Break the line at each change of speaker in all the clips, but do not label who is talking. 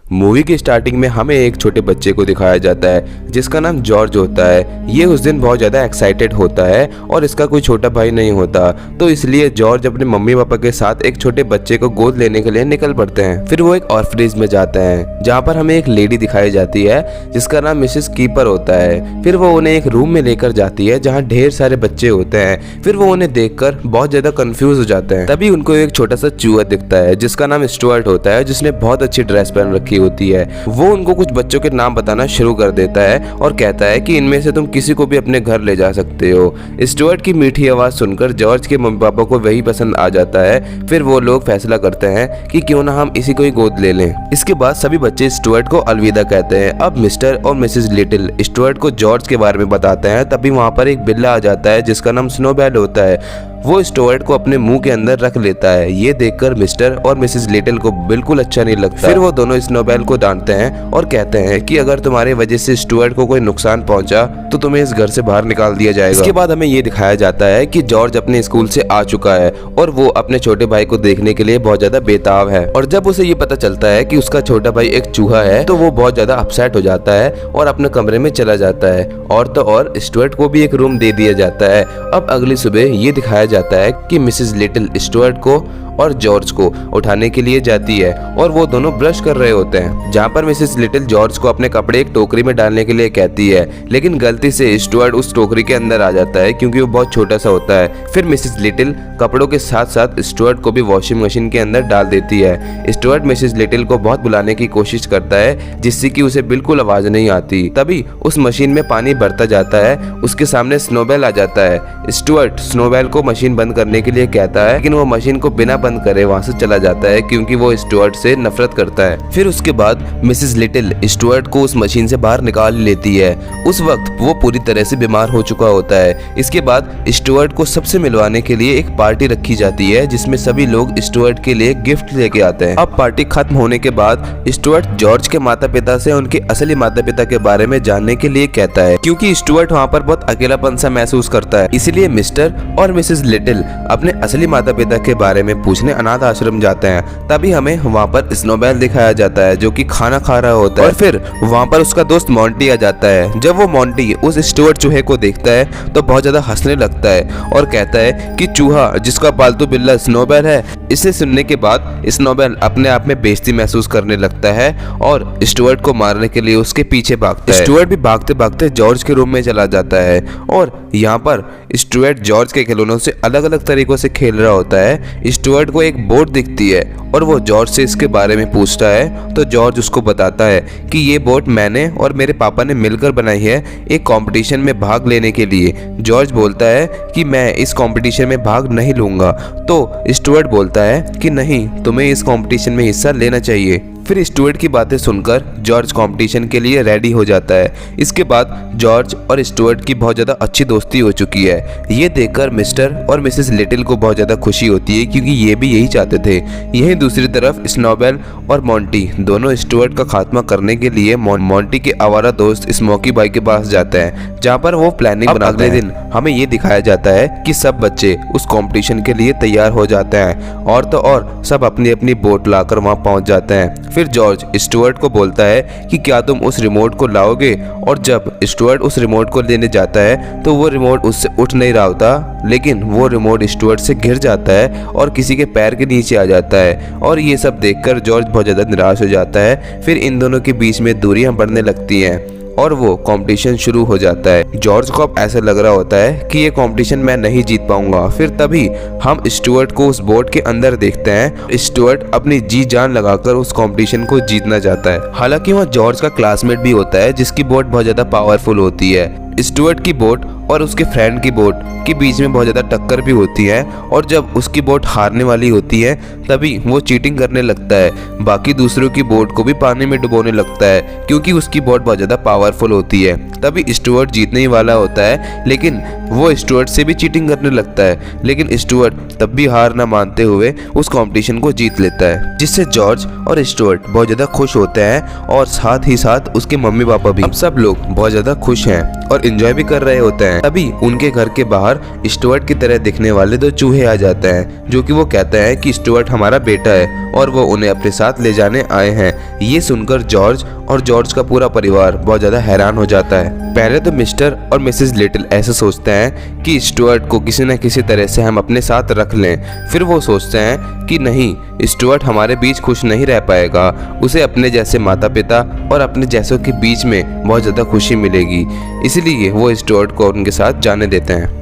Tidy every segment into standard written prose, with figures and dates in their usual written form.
Movie की starting में हमें एक छोटे बच्चे को दिखाया जाता है जिसका नाम जॉर्ज होता है। ये उस दिन बहुत ज़्यादा एक्साइटेड होता है और इसका कोई छोटा भाई नहीं होता, तो इसलिए जॉर्ज अपने मम्मी पापा के साथ एक छोटे बच्चे को गोद लेने के लिए निकल पड़ते हैं। फिर वो एक ऑर्फनेज में जाते हैं जहाँ पर हमें एक लेडी दिखाई जाती है जिसका नाम मिसेस कीपर होता है। फिर वो उन्हें एक रूम में लेकर जाती है जहाँ ढेर सारे बच्चे होते हैं। फिर वो उन्हें देखकर बहुत ज़्यादा कंफ्यूज हो जाते हैं। तभी उनको एक छोटा सा चूहा दिखता है जिसका नाम स्टुअर्ट होता है, जिसने बहुत अच्छी ड्रेस पहन रखी होती है। वो उनको कुछ बच्चों के नाम बताना शुरू कर देता है और कहता है कि इनमें से तुम किसी को भी अपने घर ले जा सकते हो। स्टुअर्ट की मीठी आवाज सुनकर जॉर्ज के मम्मी पापा को वही पसंद आ जाता है। फिर वो लोग फैसला करते हैं कि क्यों ना हम इसी को ही गोद ले लें। इसके बाद सभी बच्चे स्टुअर्ट को अलविदा कहते हैं। अब मिस्टर और मिसेस लिटिल स्टुअर्ट को जॉर्ज के बारे में बताते हैं। तभी वहाँ पर एक बिल्ला आ जाता है जिसका नाम स्नोबेल होता है। वो स्टुअर्ट को अपने मुंह के अंदर रख लेता है। ये देखकर मिस्टर और मिसेस लिटिल को बिल्कुल अच्छा नहीं लगता। फिर वो दोनों स्नोबेल को डांटते हैं और कहते हैं कि अगर तुम्हारे वजह से स्टुअर्ट को कोई नुकसान पहुंचा तो तुम्हें इस घर से बाहर निकाल दिया जाएगा। इसके बाद हमें ये दिखाया जाता है कि जॉर्ज अपने स्कूल से आ चुका है और वो अपने छोटे भाई को देखने के लिए बहुत ज्यादा बेताब है। और जब उसे ये पता चलता है कि उसका छोटा भाई एक चूहा है तो वो बहुत ज्यादा अपसेट हो जाता है और अपने कमरे में चला जाता है। और तो और स्टुअर्ट को भी एक रूम दे दिया जाता है। अब अगली सुबह ये दिखाया जाता है कि मिसेस लिटिल स्टुअर्ट को और जॉर्ज को उठाने के लिए जाती है और वो दोनों ब्रश कर रहे होते हैं, जहाँ पर मिसेस लिटिल जॉर्ज को अपने कपड़े एक टोकरी में डालने के लिए कहती है, लेकिन गलती से स्टुअर्ट उस टोकरी के अंदर आ जाता है क्योंकि वो बहुत छोटा सा होता है। फिर मिसेस लिटिल कपड़ों के साथ साथ स्टुअर्ट को भी वॉशिंग मशीन के अंदर डाल देती है। स्टुअर्ट मिसेस लिटिल को बहुत बुलाने की कोशिश करता है जिससे कि उसे बिल्कुल आवाज नहीं आती। तभी उस मशीन में पानी भरता जाता है। उसके सामने स्नोबेल आ जाता है। स्टुअर्ट स्नोबेल को मशीन बंद करने के लिए कहता है, लेकिन वो मशीन को बिना बंद करे वहां से चला जाता है क्योंकि वो स्टुअर्ट से नफरत करता है। फिर उसके बाद मिसेस लिटिल स्टुअर्ट को उस मशीन से बाहर निकाल लेती है। उस वक्त वो पूरी तरह से बीमार हो चुका होता है। इसके बाद स्टुअर्ट को सबसे मिलवाने के लिए एक पार्टी रखी जाती है जिसमें सभी लोग स्टुअर्ट के लिए गिफ्ट लेके आते हैं। अब पार्टी खत्म होने के बाद स्टुअर्ट जॉर्ज के माता पिता से उनके असली माता पिता के बारे में जानने के लिए कहता है, क्योंकि स्टुअर्ट वहाँ पर बहुत अकेलापन सा महसूस करता है। इसीलिए मिस्टर और मिसेस लिटिल अपने असली माता पिता के बारे में पूछने अनाथ आश्रम जाते हैं। तभी हमें वहाँ पर स्नोबेल दिखाया जाता है जो कि खाना खा रहा होता है। और फिर वहाँ पर उसका दोस्त मॉन्टी आ जाता है। जब वो मॉन्टी उस स्टुअर्ट चूहे को देखता है तो बहुत ज्यादा हंसने लगता है और कहता है कि चूहा जिसका पालतू बिल्ला स्नोबेल है। इसे सुनने के बाद स्नोबेल अपने आप में बेइज्जती महसूस करने लगता है और स्टुअर्ट को मारने के लिए उसके पीछे भागता है। स्टुअर्ट भी भागते भागते जॉर्ज के रूम में चला जाता है और यहाँ पर स्टुअर्ट जॉर्ज के खिलौनों से अलग अलग तरीकों से खेल रहा होता है। स्टुअर्ट को एक बोट दिखती है और वो जॉर्ज से इसके बारे में पूछता है तो जॉर्ज उसको बताता है कि ये बोट मैंने और मेरे पापा ने मिलकर बनाई है एक कंपटीशन में भाग लेने के लिए। जॉर्ज बोलता है कि मैं इस कंपटीशन में भाग नहीं लूंगा, तो स्टुअर्ट बोलता है कि नहीं, तुम्हें इस कंपटीशन में हिस्सा लेना चाहिए। फिर स्टुअर्ट की बातें सुनकर जॉर्ज कंपटीशन के लिए रेडी हो जाता है। इसके बाद जॉर्ज और स्टुअर्ट की बहुत ज़्यादा अच्छी दोस्ती हो चुकी है। ये देखकर मिस्टर और मिसेस लिटिल को बहुत ज़्यादा खुशी होती है क्योंकि ये भी यही चाहते थे। यहीं दूसरी तरफ स्नोबेल और मॉन्टी दोनों स्टुअर्ट का खात्मा करने के लिए मॉन्टी के आवारा दोस्त स्मोकी भाई के पास जाते हैं, जहाँ पर वो प्लानिंग बनाते हैं। अगले दिन हमें ये दिखाया जाता है कि सब बच्चे उस कॉम्पिटिशन के लिए तैयार हो जाते हैं और तो और सब अपनी अपनी बोट लाकर वहाँ पहुँच जाते हैं। फिर जॉर्ज स्टुअर्ट को बोलता है कि क्या तुम उस रिमोट को लाओगे, और जब स्टुअर्ट उस रिमोट को लेने जाता है तो वो रिमोट उससे उठ नहीं रहा होता, लेकिन वो रिमोट स्टुअर्ट से गिर जाता है और किसी के पैर के नीचे आ जाता है। और ये सब देखकर जॉर्ज बहुत ज़्यादा निराश हो जाता है। फिर इन दोनों के बीच में दूरियां बढ़ने लगती हैं और वो कंपटीशन शुरू हो जाता है। जॉर्ज को अब ऐसा लग रहा होता है कि ये कंपटीशन मैं नहीं जीत पाऊंगा। फिर तभी हम स्टुअर्ट को उस बोट के अंदर देखते हैं। स्टुअर्ट अपनी जी जान लगाकर उस कंपटीशन को जीतना चाहता है। हालांकि वहाँ जॉर्ज का क्लासमेट भी होता है जिसकी बोट बहुत ज़्यादा पावरफुल होती है। स्टुअर्ट की बोट और उसके फ्रेंड की बोट के बीच में बहुत ज़्यादा टक्कर भी होती है और जब उसकी बोट हारने वाली होती है तभी वो चीटिंग करने लगता है। बाकी दूसरों की बोट को भी पानी में डुबोने लगता है क्योंकि उसकी बोट बहुत ज़्यादा पावरफुल होती है। तभी स्टुअर्ट जीतने ही वाला होता है, लेकिन वो स्टुअर्ट से भी चीटिंग करने लगता है, लेकिन स्टुअर्ट तब भी हार ना मानते हुए उस कंपटीशन को जीत लेता है, जिससे जॉर्ज और स्टुअर्ट बहुत ज्यादा खुश होते हैं और साथ ही साथ उसके मम्मी पापा भी। अब सब लोग बहुत ज्यादा खुश हैं और एंजॉय भी कर रहे होते हैं। तभी उनके घर के बाहर स्टुअर्ट की तरह दिखने वाले 2 चूहे आ जाते हैं, जो कि वो कहते हैं कि स्टुअर्ट हमारा बेटा है और वो उन्हें अपने साथ ले जाने आए हैं। ये सुनकर जॉर्ज और जॉर्ज का पूरा परिवार बहुत ज्यादा हैरान हो जाता है। पहले तो मिस्टर और मिसेस लिटिल ऐसे सोचते हैं कि स्टुअर्ट को किसी न किसी तरह से हम अपने साथ रख लें। फिर वो सोचते हैं कि नहीं, स्टुअर्ट हमारे बीच खुश नहीं रह पाएगा, उसे अपने जैसे माता पिता और अपने जैसों के बीच में बहुत ज़्यादा खुशी मिलेगी। इसलिए वो स्टुअर्ट को उनके साथ जाने देते हैं।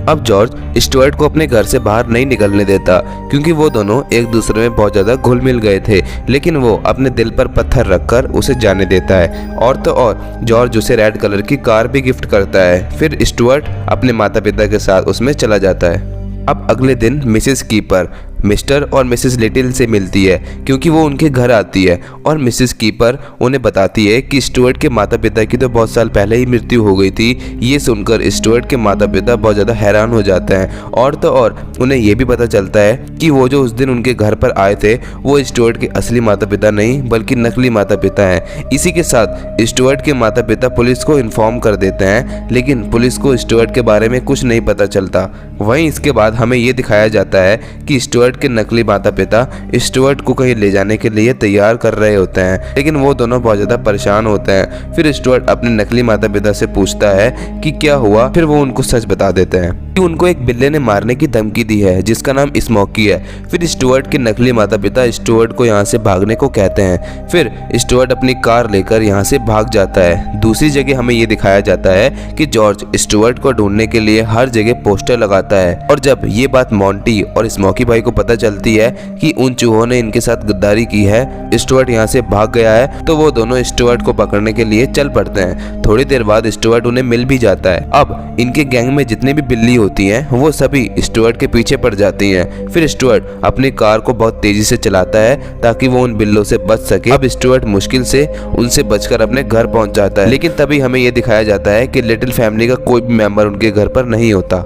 अब जॉर्ज स्टुअर्ट को अपने घर से बाहर नहीं निकलने देता, क्योंकि वो दोनों एक दूसरे में बहुत ज़्यादा घुल मिल गए थे, लेकिन वो अपने दिल पर पत्थर रखकर उसे जाने देता है। और तो और जॉर्ज उसे रेड कलर की कार भी गिफ्ट करता है। फिर स्टुअर्ट अपने माता पिता के साथ उसमें चला जाता है। अब अगले दिन मिसेस कीपर मिस्टर और मिसेस लिटिल से मिलती है, क्योंकि वो उनके घर आती है और मिसेस कीपर उन्हें बताती है कि स्टुअर्ट के माता पिता की तो बहुत साल पहले ही मृत्यु हो गई थी। ये सुनकर स्टुअर्ट के माता पिता बहुत ज़्यादा हैरान हो जाते हैं और तो और उन्हें ये भी पता चलता है कि वो जो उस दिन उनके घर पर आए थे वो स्टुअर्ट के असली माता पिता नहीं बल्कि नकली माता पिता हैं। इसी के साथ स्टुअर्ट के माता पिता पुलिस को इन्फॉर्म कर देते हैं, लेकिन पुलिस को स्टुअर्ट के बारे में कुछ नहीं पता चलता। वहीं इसके बाद हमें ये दिखाया जाता है कि स्टुअर्ट के नकली माता पिता स्टुअर्ट को कहीं ले जाने के लिए तैयार कर रहे होते हैं, लेकिन वो दोनों बहुत ज्यादा परेशान होते हैं। फिर स्टुअर्ट अपने नकली माता पिता से पूछता है कि क्या हुआ। फिर वो उनको सच बता देते हैं कि उनको एक बिल्ले ने मारने की धमकी दी है जिसका नाम स्मोकी है। फिर स्टुअर्ट के नकली माता पिता स्टुअर्ट को यहाँ से भागने को कहते हैं। फिर स्टुअर्ट अपनी कार लेकर यहाँ से भाग जाता है। दूसरी जगह हमें ये दिखाया जाता है कि जॉर्ज स्टुअर्ट को ढूंढने के लिए हर जगह पोस्टर लगाता है, और जब ये बात मोंटी और स्मोकी भाई को पता चलती है कि उन चूहों ने इनके साथ गद्दारी की है, स्टुअर्ट यहाँ से भाग गया है, तो वो दोनों स्टुअर्ट को पकड़ने के लिए चल पड़ते हैं। थोड़ी देर बाद स्टुअर्ट उन्हें मिल भी जाता है। अब इनके गैंग में जितने भी बिल्ली होती हैं वो सभी स्टुअर्ट के पीछे पड़ जाती हैं। फिर स्टुअर्ट अपनी कार को बहुत तेजी से चलाता है ताकि वो उन बिल्लों से बच सके। अब स्टुअर्ट मुश्किल से उनसे बचकर अपने घर पहुंच जाता है, लेकिन तभी हमें यह दिखाया जाता है कि लिटिल फैमिली का कोई भी मेंबर उनके घर पर नहीं होता।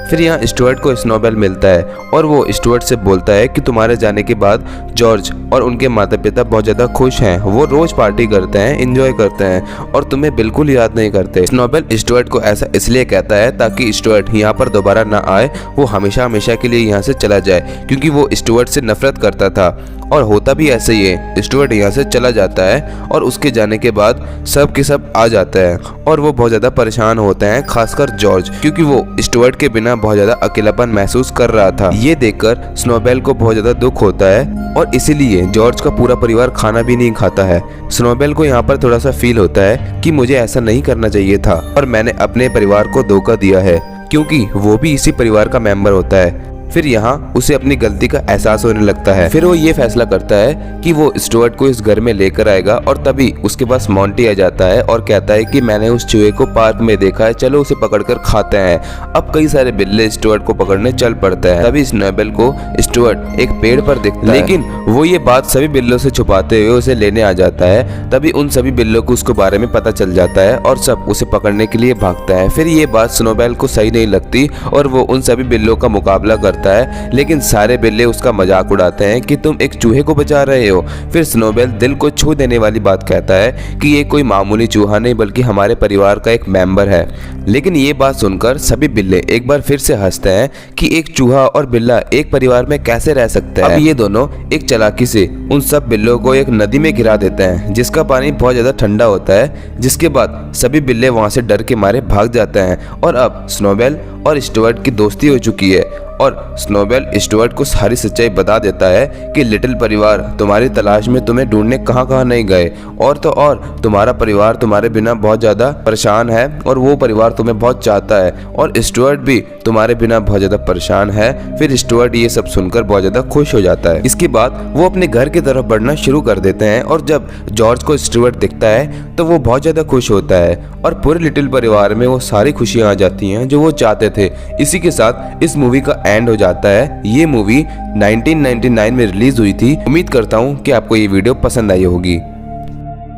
फिर यहाँ स्टुअर्ट को स्नोबेल मिलता है और वो स्टुअर्ट से बोलता है कि तुम्हारे जाने के बाद जॉर्ज और उनके माता पिता बहुत ज़्यादा खुश हैं, वो रोज पार्टी करते हैं, एंजॉय करते हैं और तुम्हें बिल्कुल याद नहीं करते। स्नोबेल स्टुअर्ट को ऐसा इसलिए कहता है ताकि स्टुअर्ट यहाँ पर दोबारा ना आए, वो हमेशा हमेशा के लिए यहाँ से चला जाए, क्योंकि वो स्टुअर्ट से नफरत करता था। और होता भी ऐसे ही है, स्टुअर्ट यहाँ से चला जाता है और उसके जाने के बाद सब के सब आ जाते हैं और वो बहुत ज़्यादा परेशान होते हैं, खासकर जॉर्ज, क्योंकि वो स्टुअर्ट के बिना बहुत ज़्यादा अकेलापन महसूस कर रहा था। ये देखकर स्नोबेल को बहुत ज़्यादा दुख होता है और इसीलिए जॉर्ज का पूरा परिवार खाना भी नहीं खाता है। स्नोबेल को यहाँ पर थोड़ा सा फील होता है कि मुझे ऐसा नहीं करना चाहिए था और मैंने अपने परिवार को धोखा दिया है, क्योंकि वो भी इसी परिवार का मेंबर होता है। फिर यहाँ उसे अपनी गलती का एहसास होने लगता है। फिर वो ये फैसला करता है कि वो स्टुअर्ट को इस घर में लेकर आएगा और तभी उसके पास मोंटी आ जाता है और कहता है कि मैंने उस चूहे को पार्क में देखा है, चलो उसे पकड़कर खाते हैं। अब कई सारे बिल्ले स्टुअर्ट को पकड़ने चल पड़ते हैं। तभी स्नोबेल को स्टुअर्ट एक पेड़ पर दिखता है, लेकिन वो ये बात सभी बिल्लों से छुपाते हुए उसे लेने आ जाता है। तभी उन सभी बिल्लों को उसके बारे में पता चल जाता है और सब उसे पकड़ने के लिए भागता है। फिर ये बात स्नोबेल को सही नहीं लगती और वो उन सभी बिल्लों का मुकाबला करता है, लेकिन सारे बिल्ले उसका मजाक उड़ाते हैं कि तुम एक चूहे को बचा रहे हो। फिर स्नोबेल दिल को छू देने वाली बात कहता है कि ये कोई मामूली चूहा नहीं बल्कि हमारे परिवार का एक मेंबर है। लेकिन ये बात सुनकर सभी बिल्ले एक बार फिर से हंसते हैं कि एक चूहा और बिल्ला एक परिवार में कैसे रह सकते हैं। अब ये दोनों एक चालाकी से उन सब बिल्लों को एक नदी में गिरा देते हैं जिसका पानी बहुत ज्यादा ठंडा होता है, जिसके बाद सभी बिल्ले वहां से डर के मारे भाग जाते हैं। और अब स्नोबेल और स्टुअर्ट की दोस्ती हो चुकी है और स्नोबेल स्टुअर्ट को सारी सच्चाई बता देता है कि लिटिल परिवार तुम्हारी तलाश में तुम्हें ढूंढने कहाँ नहीं गए, और तो और तुम्हारा परिवार तुम्हारे बिना बहुत ज़्यादा परेशान है और वो परिवार तुम्हें बहुत चाहता है और स्टुअर्ट भी तुम्हारे बिना बहुत ज़्यादा परेशान है। फिर स्टुअर्ट ये सब सुनकर बहुत ज़्यादा खुश हो जाता है। इसके बाद वो अपने घर की तरफ बढ़ना शुरू कर देते हैं और जब जॉर्ज को स्टुअर्ट दिखता है तो वो बहुत ज़्यादा खुश होता है और पूरे लिटिल परिवार में वो सारी खुशियाँ आ जाती हैं जो वो चाहते थे। इसी के साथ इस मूवी का एंड हो जाता है। ये मूवी 1999 में रिलीज हुई थी। उम्मीद करता हूँ कि आपको ये वीडियो पसंद आई होगी।